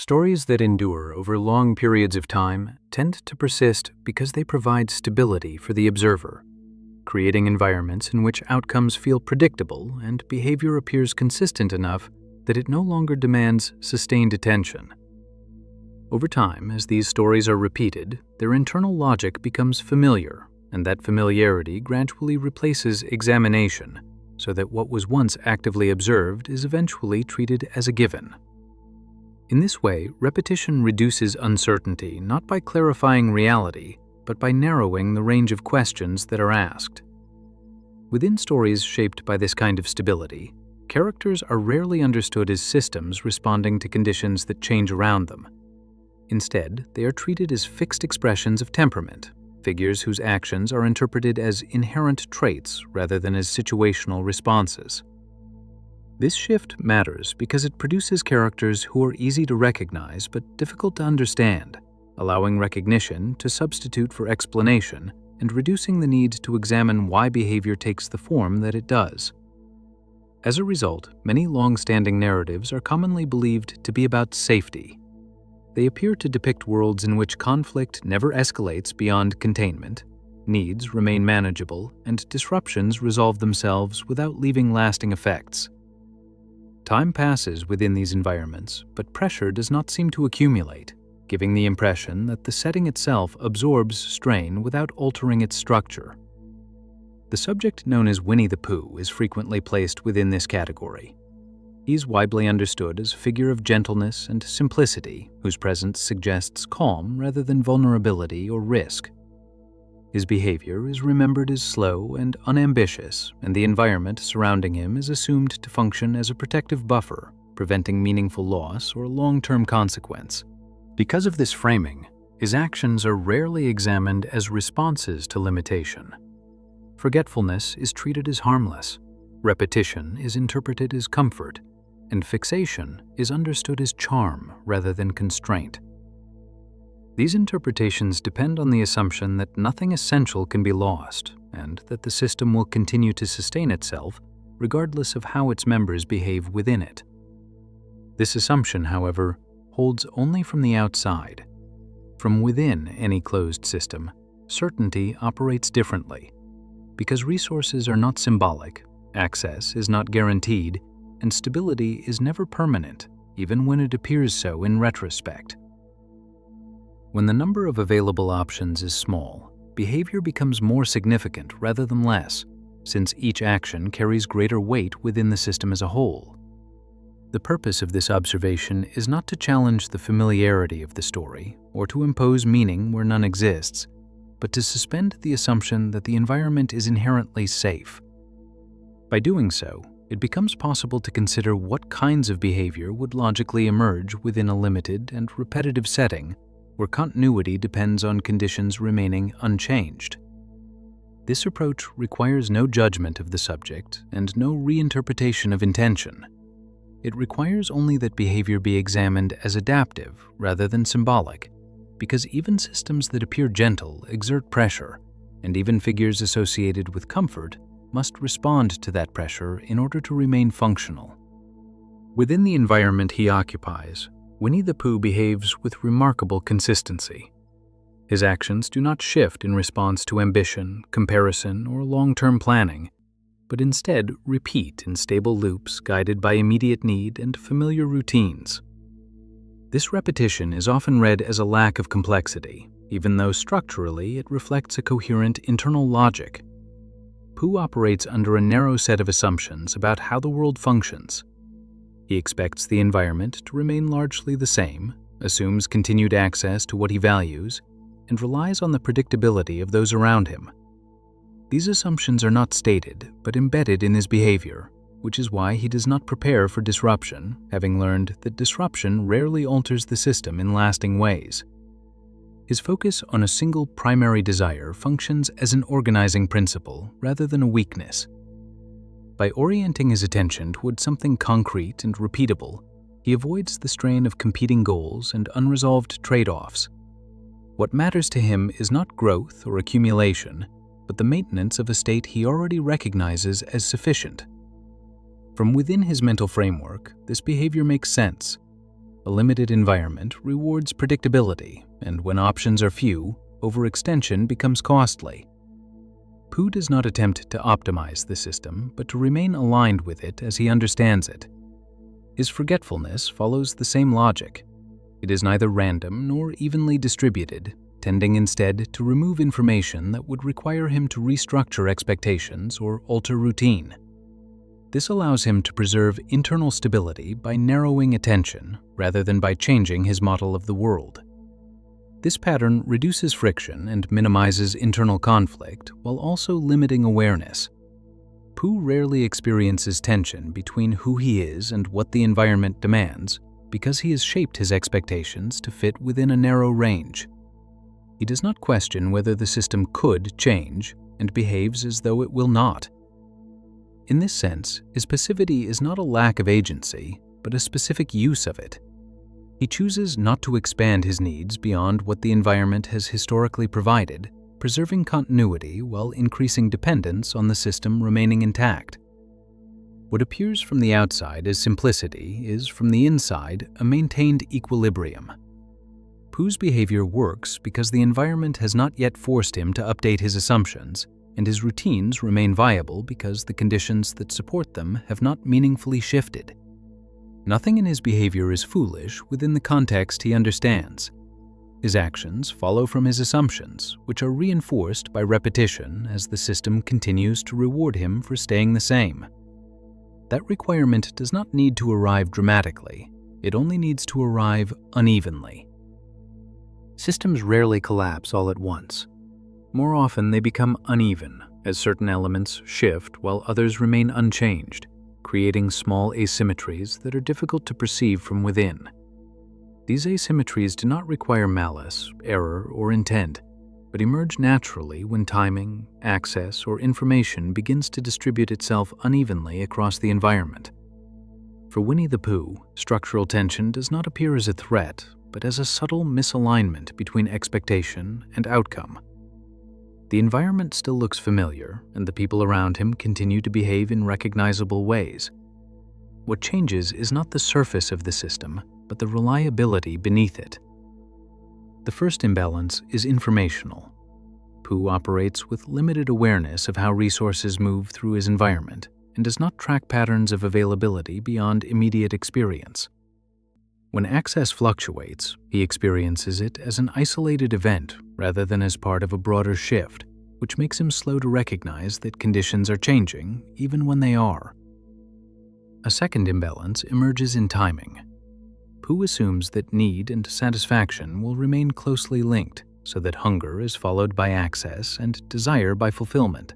Stories that endure over long periods of time tend to persist because they provide stability for the observer, creating environments in which outcomes feel predictable and behavior appears consistent enough that it no longer demands sustained attention. Over time, as these stories are repeated, their internal logic becomes familiar, and that familiarity gradually replaces examination, so that what was once actively observed is eventually treated as a given. In this way, repetition reduces uncertainty not by clarifying reality, but by narrowing the range of questions that are asked. Within stories shaped by this kind of stability, characters are rarely understood as systems responding to conditions that change around them. Instead, they are treated as fixed expressions of temperament, figures whose actions are interpreted as inherent traits rather than as situational responses. This shift matters because it produces characters who are easy to recognize but difficult to understand, allowing recognition to substitute for explanation and reducing the need to examine why behavior takes the form that it does. As a result, many long-standing narratives are commonly believed to be about safety. They appear to depict worlds in which conflict never escalates beyond containment, needs remain manageable, and disruptions resolve themselves without leaving lasting effects. Time passes within these environments, but pressure does not seem to accumulate, giving the impression that the setting itself absorbs strain without altering its structure. The subject known as Winnie the Pooh is frequently placed within this category. He is widely understood as a figure of gentleness and simplicity, whose presence suggests calm rather than vulnerability or risk. His behavior is remembered as slow and unambitious, and the environment surrounding him is assumed to function as a protective buffer, preventing meaningful loss or long-term consequence. Because of this framing, his actions are rarely examined as responses to limitation. Forgetfulness is treated as harmless, repetition is interpreted as comfort, and fixation is understood as charm rather than constraint. These interpretations depend on the assumption that nothing essential can be lost and that the system will continue to sustain itself regardless of how its members behave within it. This assumption, however, holds only from the outside. From within any closed system, certainty operates differently. Because resources are not symbolic, access is not guaranteed, and stability is never permanent, even when it appears so in retrospect. When the number of available options is small, behavior becomes more significant rather than less, since each action carries greater weight within the system as a whole. The purpose of this observation is not to challenge the familiarity of the story or to impose meaning where none exists, but to suspend the assumption that the environment is inherently safe. By doing so, it becomes possible to consider what kinds of behavior would logically emerge within a limited and repetitive setting where continuity depends on conditions remaining unchanged. This approach requires no judgment of the subject and no reinterpretation of intention. It requires only that behavior be examined as adaptive rather than symbolic, because even systems that appear gentle exert pressure, and even figures associated with comfort must respond to that pressure in order to remain functional. Within the environment he occupies, Winnie the Pooh behaves with remarkable consistency. His actions do not shift in response to ambition, comparison, or long-term planning, but instead repeat in stable loops guided by immediate need and familiar routines. This repetition is often read as a lack of complexity, even though structurally it reflects a coherent internal logic. Pooh operates under a narrow set of assumptions about how the world functions. He expects the environment to remain largely the same, assumes continued access to what he values, and relies on the predictability of those around him. These assumptions are not stated, but embedded in his behavior, which is why he does not prepare for disruption, having learned that disruption rarely alters the system in lasting ways. His focus on a single primary desire functions as an organizing principle rather than a weakness. By orienting his attention toward something concrete and repeatable, he avoids the strain of competing goals and unresolved trade-offs. What matters to him is not growth or accumulation, but the maintenance of a state he already recognizes as sufficient. From within his mental framework, this behavior makes sense. A limited environment rewards predictability, and when options are few, overextension becomes costly. Pooh does not attempt to optimize the system, but to remain aligned with it as he understands it. His forgetfulness follows the same logic. It is neither random nor evenly distributed, tending instead to remove information that would require him to restructure expectations or alter routine. This allows him to preserve internal stability by narrowing attention rather than by changing his model of the world. This pattern reduces friction and minimizes internal conflict while also limiting awareness. Pooh rarely experiences tension between who he is and what the environment demands because he has shaped his expectations to fit within a narrow range. He does not question whether the system could change and behaves as though it will not. In this sense, his passivity is not a lack of agency, but a specific use of it. He chooses not to expand his needs beyond what the environment has historically provided, preserving continuity while increasing dependence on the system remaining intact. What appears from the outside as simplicity is, from the inside, a maintained equilibrium. Pooh's behavior works because the environment has not yet forced him to update his assumptions, and his routines remain viable because the conditions that support them have not meaningfully shifted. Nothing in his behavior is foolish within the context he understands. His actions follow from his assumptions, which are reinforced by repetition as the system continues to reward him for staying the same. That requirement does not need to arrive dramatically, it only needs to arrive unevenly. Systems rarely collapse all at once. More often they become uneven as certain elements shift while others remain unchanged, creating small asymmetries that are difficult to perceive from within. These asymmetries do not require malice, error, or intent, but emerge naturally when timing, access, or information begins to distribute itself unevenly across the environment. For Winnie the Pooh, structural tension does not appear as a threat, but as a subtle misalignment between expectation and outcome. The environment still looks familiar, and the people around him continue to behave in recognizable ways. What changes is not the surface of the system, but the reliability beneath it. The first imbalance is informational. Pooh operates with limited awareness of how resources move through his environment and does not track patterns of availability beyond immediate experience. When access fluctuates, he experiences it as an isolated event rather than as part of a broader shift, which makes him slow to recognize that conditions are changing even when they are. A second imbalance emerges in timing. Pooh assumes that need and satisfaction will remain closely linked, so that hunger is followed by access and desire by fulfillment.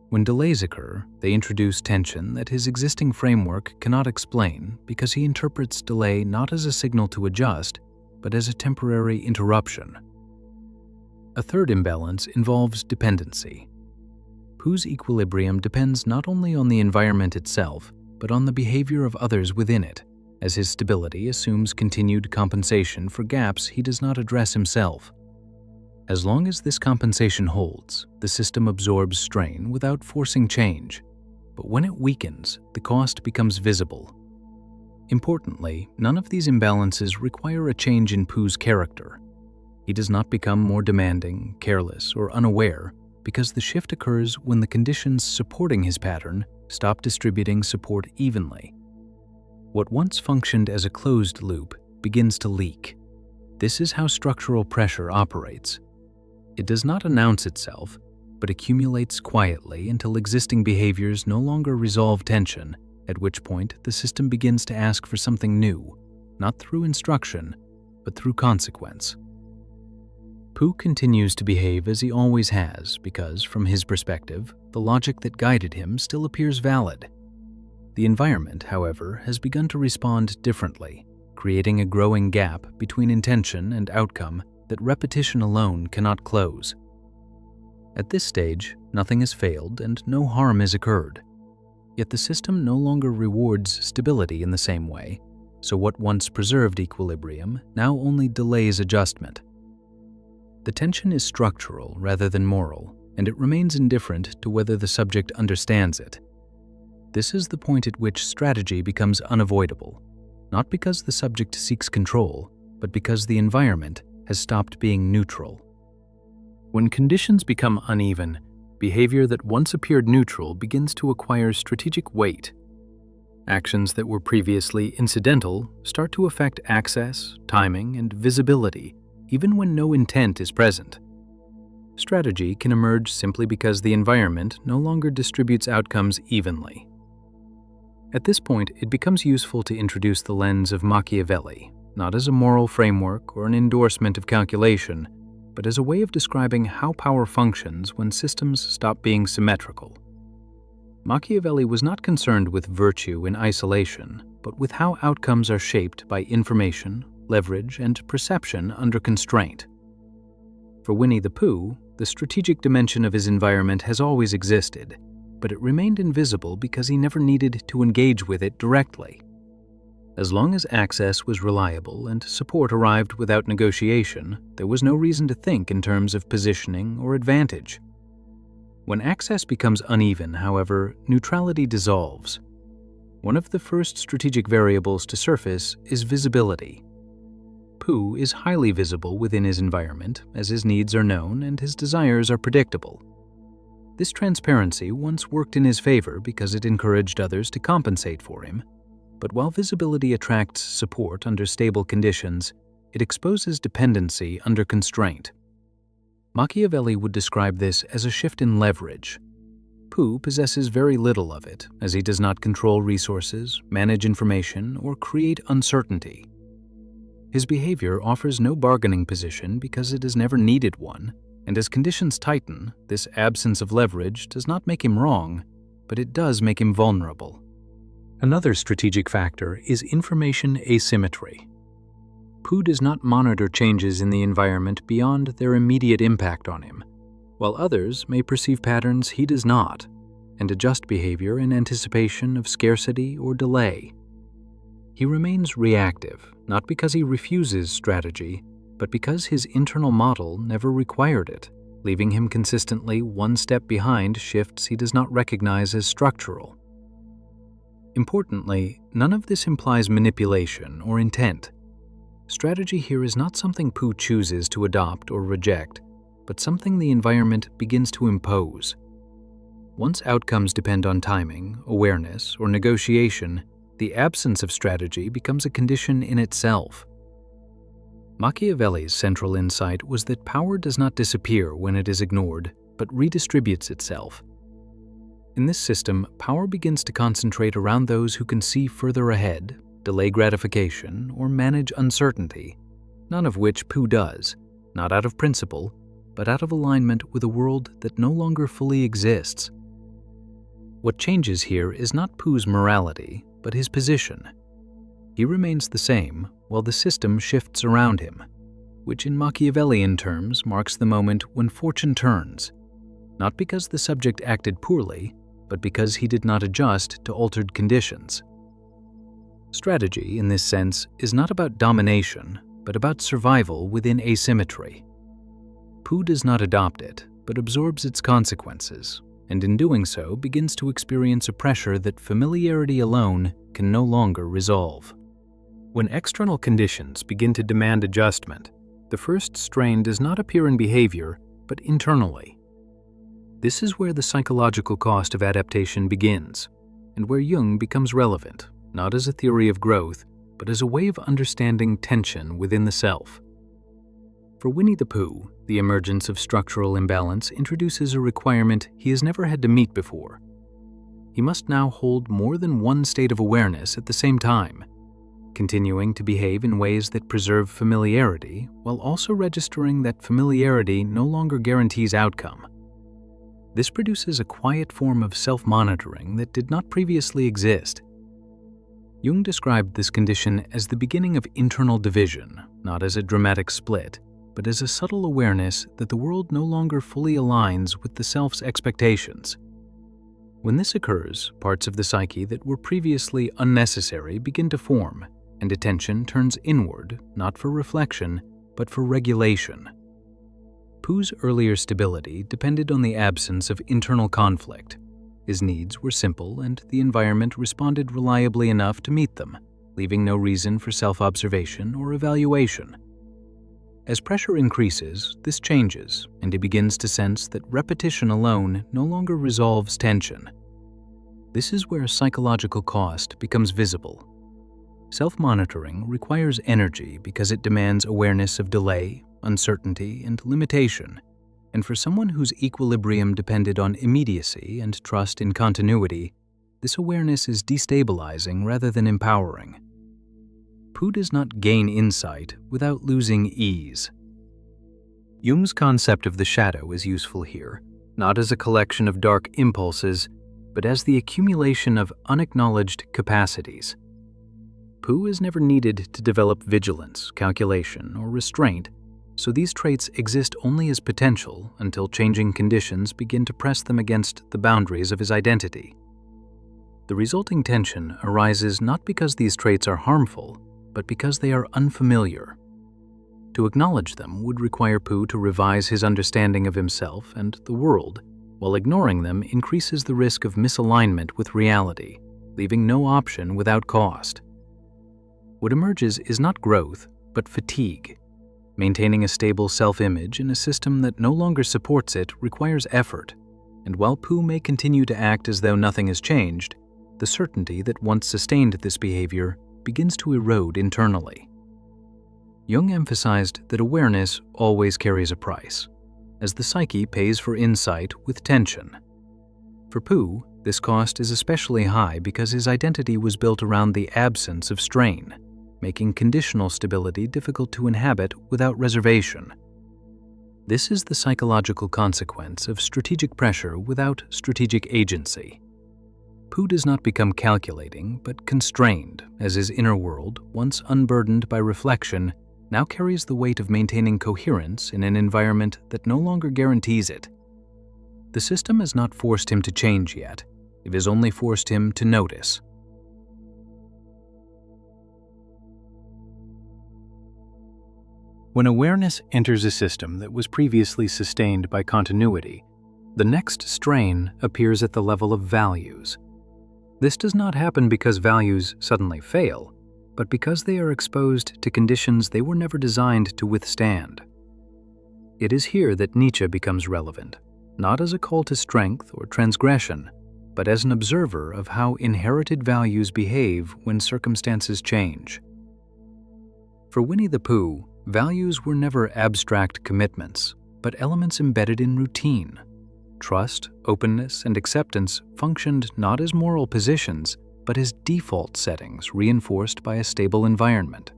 When delays occur, they introduce tension that his existing framework cannot explain because he interprets delay not as a signal to adjust, but as a temporary interruption. A third imbalance involves dependency. Pooh's equilibrium depends not only on the environment itself, but on the behavior of others within it, as his stability assumes continued compensation for gaps he does not address himself. As long as this compensation holds, the system absorbs strain without forcing change. But when it weakens, the cost becomes visible. Importantly, none of these imbalances require a change in Pooh's character. He does not become more demanding, careless, or unaware because the shift occurs when the conditions supporting his pattern stop distributing support evenly. What once functioned as a closed loop begins to leak. This is how structural pressure operates. It does not announce itself, but accumulates quietly until existing behaviors no longer resolve tension, at which point the system begins to ask for something new, not through instruction, but through consequence. Pooh continues to behave as he always has because, from his perspective, the logic that guided him still appears valid. The environment, however, has begun to respond differently, creating a growing gap between intention and outcome that repetition alone cannot close. At this stage, nothing has failed and no harm has occurred. Yet the system no longer rewards stability in the same way, so what once preserved equilibrium now only delays adjustment. The tension is structural rather than moral, and it remains indifferent to whether the subject understands it. This is the point at which strategy becomes unavoidable. not because the subject seeks control, but because the environment has stopped being neutral. When conditions become uneven, behavior that once appeared neutral begins to acquire strategic weight. Actions that were previously incidental start to affect access, timing, and visibility, even when no intent is present. Strategy can emerge simply because the environment no longer distributes outcomes evenly. At this point, it becomes useful to introduce the lens of Machiavelli, not as a moral framework or an endorsement of calculation, but as a way of describing how power functions when systems stop being symmetrical. Machiavelli was not concerned with virtue in isolation, but with how outcomes are shaped by information, leverage, and perception under constraint. For Winnie the Pooh, the strategic dimension of his environment has always existed, but it remained invisible because he never needed to engage with it directly. As long as access was reliable and support arrived without negotiation, there was no reason to think in terms of positioning or advantage. When access becomes uneven, however, neutrality dissolves. One of the first strategic variables to surface is visibility. Pooh is highly visible within his environment, as his needs are known and his desires are predictable. This transparency once worked in his favor because it encouraged others to compensate for him, but while visibility attracts support under stable conditions, it exposes dependency under constraint. Machiavelli would describe this as a shift in leverage. Pooh possesses very little of it, as he does not control resources, manage information, or create uncertainty. His behavior offers no bargaining position because it has never needed one, and as conditions tighten, this absence of leverage does not make him wrong, but it does make him vulnerable. Another strategic factor is information asymmetry. Pooh does not monitor changes in the environment beyond their immediate impact on him, while others may perceive patterns he does not, and adjust behavior in anticipation of scarcity or delay. He remains reactive, not because he refuses strategy, but because his internal model never required it, leaving him consistently one step behind shifts he does not recognize as structural. Importantly, none of this implies manipulation or intent. Strategy here is not something Pooh chooses to adopt or reject, but something the environment begins to impose. Once outcomes depend on timing, awareness, or negotiation, the absence of strategy becomes a condition in itself. Machiavelli's central insight was that power does not disappear when it is ignored, but redistributes itself. In this system, power begins to concentrate around those who can see further ahead, delay gratification, or manage uncertainty, none of which Pooh does, not out of principle, but out of alignment with a world that no longer fully exists. What changes here is not Pooh's morality, but his position. He remains the same, while the system shifts around him, which in Machiavellian terms marks the moment when fortune turns, not because the subject acted poorly, but because he did not adjust to altered conditions. Strategy, in this sense, is not about domination, but about survival within asymmetry. Pooh does not adopt it, but absorbs its consequences, and in doing so begins to experience a pressure that familiarity alone can no longer resolve. When external conditions begin to demand adjustment, the first strain does not appear in behavior, but internally. This is where the psychological cost of adaptation begins, and where Jung becomes relevant, not as a theory of growth, but as a way of understanding tension within the self. For Winnie the Pooh, the emergence of structural imbalance introduces a requirement he has never had to meet before. He must now hold more than one state of awareness at the same time, continuing to behave in ways that preserve familiarity while also registering that familiarity no longer guarantees outcome. This produces a quiet form of self-monitoring that did not previously exist. Jung described this condition as the beginning of internal division, not as a dramatic split, but as a subtle awareness that the world no longer fully aligns with the self's expectations. When this occurs, parts of the psyche that were previously unnecessary begin to form, and attention turns inward, not for reflection, but for regulation. Pooh's earlier stability depended on the absence of internal conflict. His needs were simple, and the environment responded reliably enough to meet them. leaving no reason for self-observation or evaluation. As pressure increases, this changes, and he begins to sense that repetition alone no longer resolves tension. This is where psychological cost becomes visible. Self-monitoring requires energy because it demands awareness of delay, uncertainty, and limitation. And for someone whose equilibrium depended on immediacy and trust in continuity, this awareness is destabilizing rather than empowering. Pooh does not gain insight without losing ease. Jung's concept of the shadow is useful here, not as a collection of dark impulses, but as the accumulation of unacknowledged capacities. Pooh is never needed to develop vigilance, calculation, or restraint, so these traits exist only as potential until changing conditions begin to press them against the boundaries of his identity. The resulting tension arises not because these traits are harmful, but because they are unfamiliar. To acknowledge them would require Pooh to revise his understanding of himself and the world, while ignoring them increases the risk of misalignment with reality, leaving no option without cost. What emerges is not growth, but fatigue. Maintaining a stable self-image in a system that no longer supports it requires effort, and while Pooh may continue to act as though nothing has changed, the certainty that once sustained this behavior begins to erode internally. Jung emphasized that awareness always carries a price, as the psyche pays for insight with tension. For Pooh, this cost is especially high because his identity was built around the absence of strain, making conditional stability difficult to inhabit without reservation. This is the psychological consequence of strategic pressure without strategic agency. Pooh does not become calculating, but constrained, as his inner world, once unburdened by reflection, now carries the weight of maintaining coherence in an environment that no longer guarantees it. The system has not forced him to change yet. It has only forced him to notice. When awareness enters a system that was previously sustained by continuity, the next strain appears at the level of values. This does not happen because values suddenly fail, but because they are exposed to conditions they were never designed to withstand. It is here that Nietzsche becomes relevant, not as a call to strength or transgression, but as an observer of how inherited values behave when circumstances change. For Winnie the Pooh, values were never abstract commitments, but elements embedded in routine. Trust, openness, and acceptance functioned not as moral positions, but as default settings reinforced by a stable environment.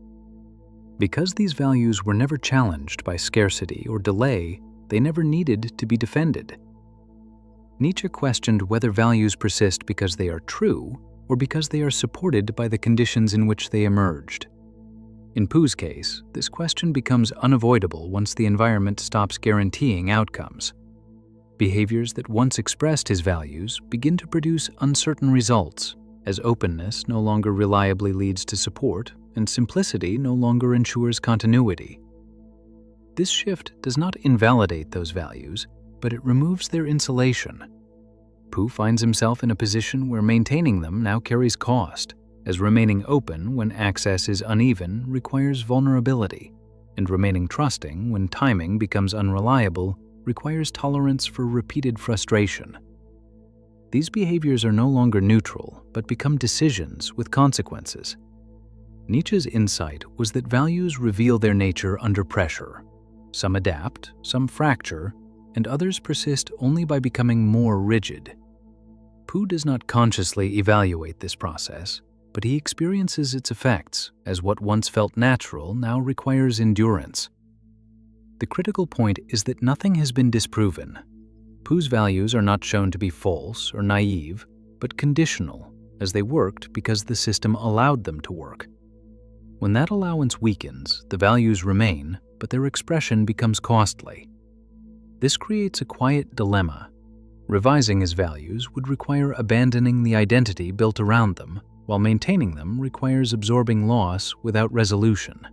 Because these values were never challenged by scarcity or delay, they never needed to be defended. Nietzsche questioned whether values persist because they are true or because they are supported by the conditions in which they emerged. In Pooh's case, this question becomes unavoidable once the environment stops guaranteeing outcomes. Behaviors that once expressed his values begin to produce uncertain results, as openness no longer reliably leads to support and simplicity no longer ensures continuity. This shift does not invalidate those values, but it removes their insulation. Pooh finds himself in a position where maintaining them now carries cost, as remaining open when access is uneven requires vulnerability, and remaining trusting when timing becomes unreliable requires tolerance for repeated frustration. These behaviors are no longer neutral, but become decisions with consequences. Nietzsche's insight was that values reveal their nature under pressure. Some adapt, some fracture, and others persist only by becoming more rigid. Pooh does not consciously evaluate this process, but he experiences its effects as what once felt natural now requires endurance. The critical point is that nothing has been disproven. Pooh's values are not shown to be false or naive, but conditional, as they worked because the system allowed them to work. When that allowance weakens, the values remain, but their expression becomes costly. This creates a quiet dilemma. Revising his values would require abandoning the identity built around them, while maintaining them requires absorbing loss without resolution.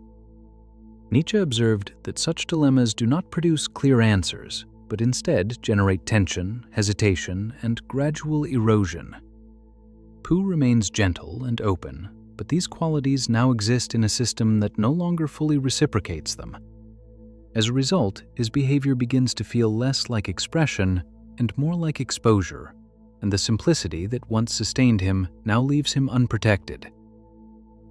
Nietzsche observed that such dilemmas do not produce clear answers, but instead generate tension, hesitation, and gradual erosion. Pooh remains gentle and open, but these qualities now exist in a system that no longer fully reciprocates them. As a result, his behavior begins to feel less like expression and more like exposure, and the simplicity that once sustained him now leaves him unprotected.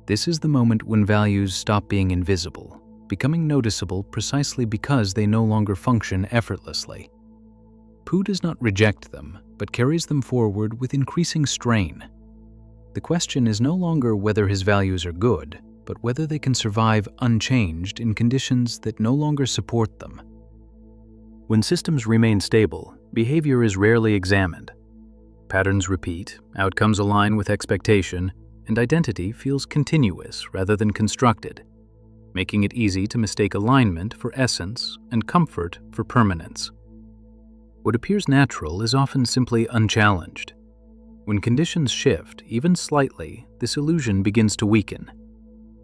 This is the moment when values stop being invisible, becoming noticeable precisely because they no longer function effortlessly. Pooh does not reject them, but carries them forward with increasing strain. The question is no longer whether his values are good, but whether they can survive unchanged in conditions that no longer support them. When systems remain stable, behavior is rarely examined. Patterns repeat, outcomes align with expectation, and identity feels continuous rather than constructed, making it easy to mistake alignment for essence and comfort for permanence. What appears natural is often simply unchallenged. When conditions shift, even slightly, this illusion begins to weaken.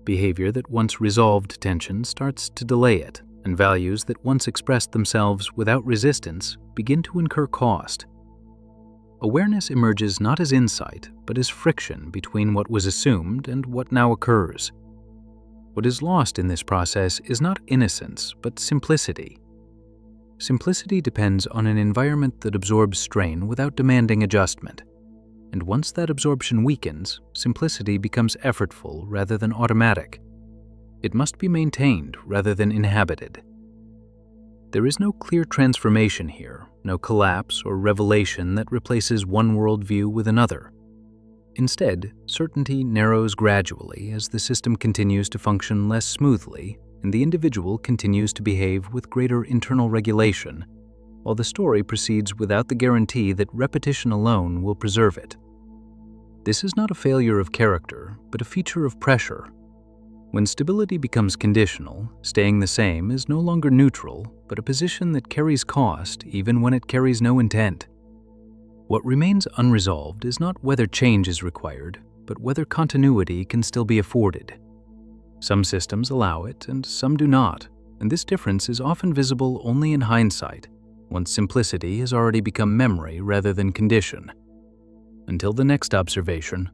Behavior that once resolved tension starts to delay it, and values that once expressed themselves without resistance begin to incur cost. Awareness emerges not as insight, but as friction between what was assumed and what now occurs. What is lost in this process is not innocence, but simplicity. Simplicity depends on an environment that absorbs strain without demanding adjustment. And once that absorption weakens, simplicity becomes effortful rather than automatic. It must be maintained rather than inhabited. There is no clear transformation here, no collapse or revelation that replaces one worldview with another. Instead, certainty narrows gradually as the system continues to function less smoothly and the individual continues to behave with greater internal regulation, while the story proceeds without the guarantee that repetition alone will preserve it. This is not a failure of character, but a feature of pressure. When stability becomes conditional, staying the same is no longer neutral, but a position that carries cost even when it carries no intent. What remains unresolved is not whether change is required, but whether continuity can still be afforded. Some systems allow it and some do not, and this difference is often visible only in hindsight, once simplicity has already become memory rather than condition. Until the next observation,